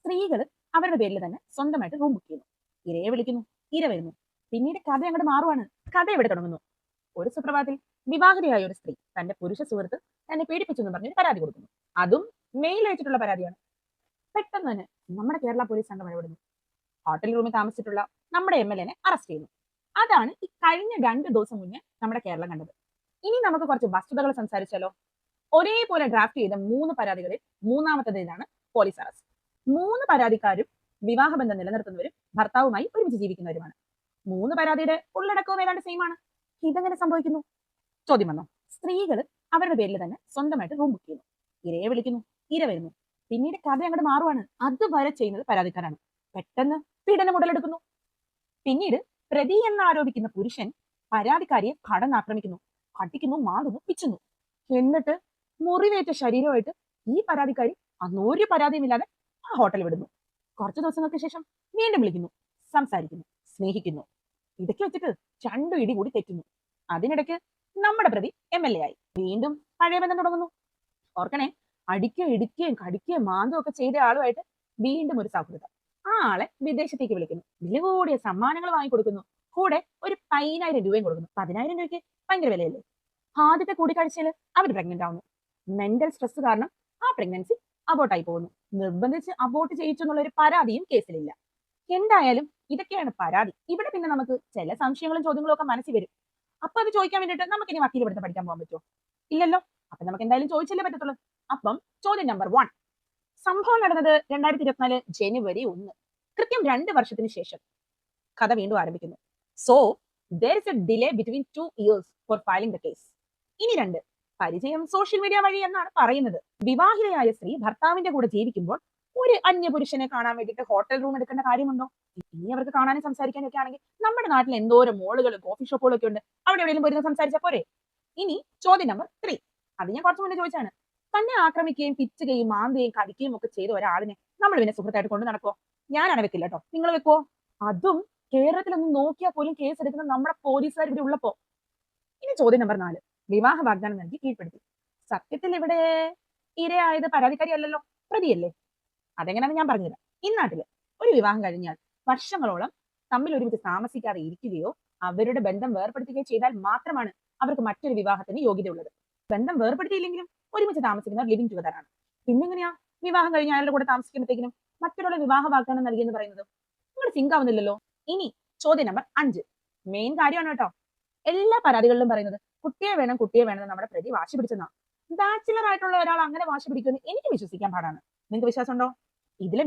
സ്ത്രീകൾ അവരുടെ പേരിൽ തന്നെ സ്വന്തമായിട്ട് റൂം ബുക്ക് ചെയ്യുന്നു. ഇരയെ വിളിക്കുന്നു, ഇര വരുന്നു. പിന്നീട് കഥ അങ്ങോട്ട് മാറുവാണ്. കഥ എവിടെ തുടങ്ങുന്നു? ഒരു സുപ്രഭാതത്തിൽ വിവാഹിതയായ ഒരു സ്ത്രീ തന്റെ പുരുഷ സുഹൃത്ത് തന്നെ പീഡിപ്പിച്ചു എന്ന് പറഞ്ഞൊരു പരാതി കൊടുക്കുന്നു. അതും മെയിൽ അയച്ചിട്ടുള്ള പരാതിയാണ്. പെട്ടെന്ന് തന്നെ നമ്മുടെ കേരള പോലീസ് സംഘം ഇടപെടുന്നു. ഹോട്ടൽ റൂമിൽ താമസിച്ചിട്ടുള്ള നമ്മുടെ MLA അറസ്റ്റ് ചെയ്യുന്നു. അതാണ് ഈ കഴിഞ്ഞ 2 ദിവസം മുന്നേ നമ്മുടെ കേരളം കണ്ടത്. ഇനി നമുക്ക് കുറച്ച് വസ്തുതകൾ സംസാരിച്ചാലോ? ഒരേപോലെ ഡ്രാഫ്റ്റ് ചെയ്ത 3 പരാതികളിൽ മൂന്നാമത്തേതിലാണ് പോലീസ് അറസ്റ്റ്. 3 പരാതിക്കാരും വിവാഹബന്ധം നിലനിർത്തുന്നവരും ഭർത്താവുമായി ഒരുമിച്ച് ജീവിക്കുന്നവരുമാണ്. 3 പരാതിയുടെ ഉള്ളടക്കവും ഏതാണ്ട് സെയിം ആണ്. ഇതെങ്ങനെ സംഭവിക്കുന്നു? ചോദ്യം വന്നോ? സ്ത്രീകൾ അവരുടെ പേരിൽ തന്നെ സ്വന്തമായിട്ട് റൂം ബുക്ക് ചെയ്യുന്നു. ഇരയെ വിളിക്കുന്നു, ഇര വരുന്നു. പിന്നീട് കഥ അങ്ങോട്ട് മാറുവാണ്. അതുവരെ ചെയ്യുന്നത് പരാതിക്കാരാണ്. പെട്ടെന്ന് പീഡനം ഉടലെടുക്കുന്നു. പിന്നീട് പ്രതി എന്ന് ആരോപിക്കുന്ന പുരുഷൻ പരാതിക്കാരിയെ കടന്നാക്രമിക്കുന്നു, കടിക്കുന്നു, മാന്തുന്നു, പിച്ചുന്നു. എന്നിട്ട് മുറിവേറ്റ ശരീരമായിട്ട് ഈ പരാതിക്കാരി അന്ന് ഒരു പരാതിയുമില്ലാതെ ആ ഹോട്ടൽ വിടുന്നു. കുറച്ചു ദിവസങ്ങൾക്ക് ശേഷം വീണ്ടും വിളിക്കുന്നു, സംസാരിക്കുന്നു, സ്നേഹിക്കുന്നു. ഇടയ്ക്ക് വെച്ചിട്ട് 2 ഇടി കൂടി തെറ്റുന്നു. അതിനിടയ്ക്ക് നമ്മുടെ പ്രതി MLA ആയി. വീണ്ടും പഴയ ബന്ധം തുടങ്ങുന്നു. ഓർക്കണേ, അടിക്കുകയും ഇടിക്കുകയും കടിക്കുകയും മാന്തുകയും ഒക്കെ ചെയ്ത ആളുമായിട്ട് വീണ്ടും ഒരു സൗഹൃദം. ആ ആളെ വിദേശത്തേക്ക് വിളിക്കുന്നു, വില കൂടിയ സമ്മാനങ്ങൾ വാങ്ങിക്കൊടുക്കുന്നു, കൂടെ ഒരു 10,000 രൂപയും കൊടുക്കുന്നു. 10,000 രൂപയ്ക്ക് ഭയങ്കര വിലയല്ലേ? ആദ്യത്തെ കൂടിക്കാഴ്ചയിൽ അവർ പ്രഗ്നന്റ് ആവുന്നു. മെന്റൽ സ്ട്രെസ് കാരണം ആ പ്രഗ്നൻസി അബോർട്ടായി പോകുന്നു. നിർബന്ധിച്ച് അബോർട്ട് ചെയ്യിച്ചു എന്നുള്ള ഒരു പരാതിയും കേസിലില്ല. എന്തായാലും ഇതൊക്കെയാണ് പരാതി. ഇവിടെ പിന്നെ നമുക്ക് ചില സംശയങ്ങളും ചോദ്യങ്ങളും ഒക്കെ മനസ്സിൽ വരും. അപ്പൊ അത് ചോദിക്കാൻ വേണ്ടിയിട്ട് നമുക്ക് ഇനി വക്കീൽ പഠിത്തം പഠിക്കാൻ പോകാൻ പറ്റുമോ? ഇല്ലല്ലോ. അപ്പൊ നമുക്ക് എന്തായാലും ചോദിച്ചല്ലേ പറ്റത്തുള്ളൂ. അപ്പം ചോദ്യം നമ്പർ 1. സംഭവം നടന്നത് 2024 ജനുവരി 1. കൃത്യം 2 വർഷത്തിന് ശേഷം കഥ വീണ്ടും ആരംഭിക്കുന്നു. So there is a delay between 2 years for filing the case. ഇനി 2. പരിചയം സോഷ്യൽ മീഡിയ വഴി എന്നാണ് പറയുന്നത്. വിവാഹിതയായ സ്ത്രീ ഭർത്താവിന്റെ കൂടെ ജീവിക്കുമ്പോൾ ഒരു അന്യപുരുഷനെ കാണാൻ വേണ്ടിയിട്ട് ഹോട്ടൽ റൂം എടുക്കേണ്ട കാര്യമുണ്ടോ? ഇനി അവർക്ക് കാണാനും സംസാരിക്കാനും ഒക്കെ ആണെങ്കിൽ നമ്മുടെ നാട്ടിൽ എന്തോരം മോളുകളും കോഫി ഷോപ്പുകളും ഒക്കെ ഉണ്ട്. അവിടെ എവിടെയെങ്കിലും പോയിരുന്ന് സംസാരിച്ചാൽ പോരെ? ഇനി ചോദ്യം നമ്പർ 3. അത് ഞാൻ കുറച്ചു മുന്നേ ചോദിച്ചാണ്. തന്നെ ആക്രമിക്കുകയും പിച്ചുകയും മാന്തുകയും കടിക്കുകയും ഒക്കെ ചെയ്ത ഒരാളിനെ നമ്മൾ പിന്നെ സുഹൃത്തായിട്ട് കൊണ്ട് നടക്കുവോ? ഞാനാണ് വെക്കില്ല കേട്ടോ. നിങ്ങൾ വെക്കുവോ? അതും കേരളത്തിലൊന്നും നോക്കിയാൽ പോലും കേസ് എടുക്കുന്ന നമ്മുടെ പോലീസുകാർ ഇവിടെ ഉള്ളപ്പോ. ഇനി ചോദ്യം നമ്പർ 4. വിവാഹ വാഗ്ദാനം നൽകി കീഴ്പ്പെടുത്തി. സത്യത്തിൽ ഇവിടെ ഇരയായത് പരാതിക്കാരി അല്ലല്ലോ, പ്രതിയല്ലേ? അതെങ്ങനെയാണെന്ന് ഞാൻ പറഞ്ഞുതരാം. ഇന്നാട്ടില് ഒരു വിവാഹം കഴിഞ്ഞാൽ വർഷങ്ങളോളം തമ്മിൽ ഒരുമിച്ച് താമസിക്കാതെ ഇരിക്കുകയോ അവരുടെ ബന്ധം വേർപ്പെടുത്തുകയോ ചെയ്താൽ മാത്രമാണ് അവർക്ക് മറ്റൊരു വിവാഹത്തിന് യോഗ്യതയുള്ളത്. ബന്ധം വേർപ്പെടുത്തിയില്ലെങ്കിലും ഒരുമിച്ച് താമസിക്കുന്നവർ ലിവിംഗ് ടുഗദർ ആണ്. പിന്നെങ്ങനെയാ വിവാഹം കഴിഞ്ഞ അയാളുടെ കൂടെ താമസിക്കുമ്പോഴത്തേക്കിനും മറ്റൊരാളെ വിവാഹ വാഗ്ദാനം നൽകിയെന്ന് പറയുന്നത്? നിങ്ങൾ സിങ്ക് ആവുന്നില്ലല്ലോ. ഇനി ചോദ്യം നമ്പർ 5. മെയിൻ കാര്യമാണ് കേട്ടോ. എല്ലാ പരാതികളിലും പറയുന്നത് കുട്ടിയെ വേണം എന്ന് നമ്മുടെ പ്രതി വാശി പിടിച്ചെന്നാ. ബാച്ചിലർ ആയിട്ടുള്ള ഒരാൾ അങ്ങനെ വാശി പിടിക്കുമെന്ന് എനിക്ക് വിശ്വസിക്കാൻ പാടാണ്. നിങ്ങൾക്ക് വിശ്വാസം ഉണ്ടോ? ഇതിലെ